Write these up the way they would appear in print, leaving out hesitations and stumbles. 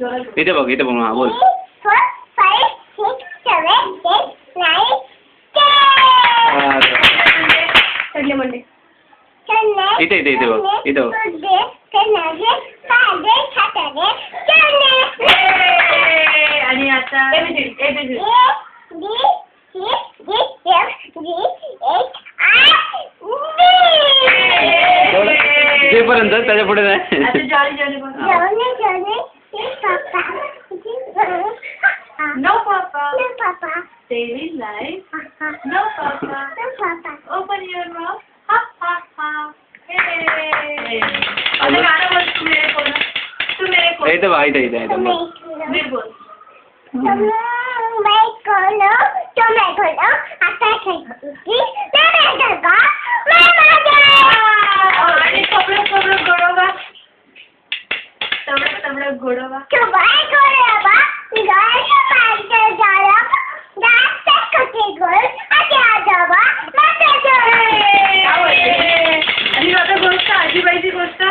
इथे बघ हा बोल. 4, 5, 6, 7, 8, 9, 10. इथे बघ. इथे बघ. आणि आता जेपर्यंत त्याच्या पुढे नाही. No papa. Stay life. No papa. Open your mouth. Ha ha ha. Hey. आता गाणं बोल तू मेरे को. इथे बघ. इथे मी बोल. आणि कपडे गोडवा. तबडं गोडवा. आणि आता गोष्ट आजीबाईची गोष्ट.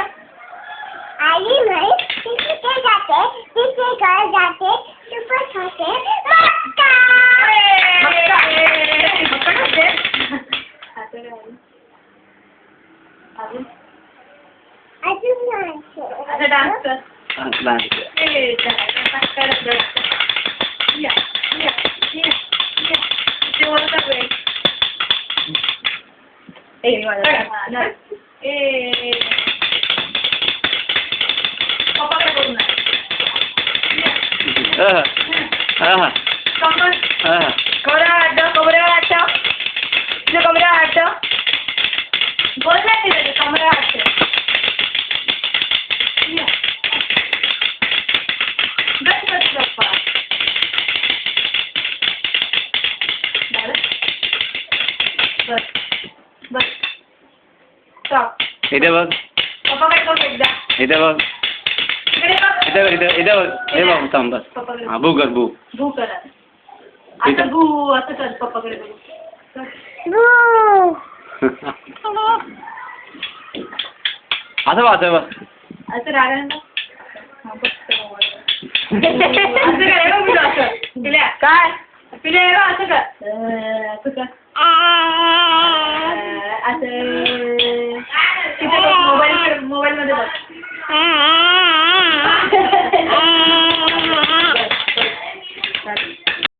आई नाही तिथे जाते तिथे घर जाते सुपर खाते मक्का अजून नाही आता डान्स कर. इथे बघ. इथे बघ. इथे बघ. हे बघ थांब बस. हा भू कर. भू करा. आता भू असं कर पप्पाकडे बघू. असं बघ. असं रागायला काय पिल्या असं कर. असं कर. असं मोबाईल मध्ये बघ.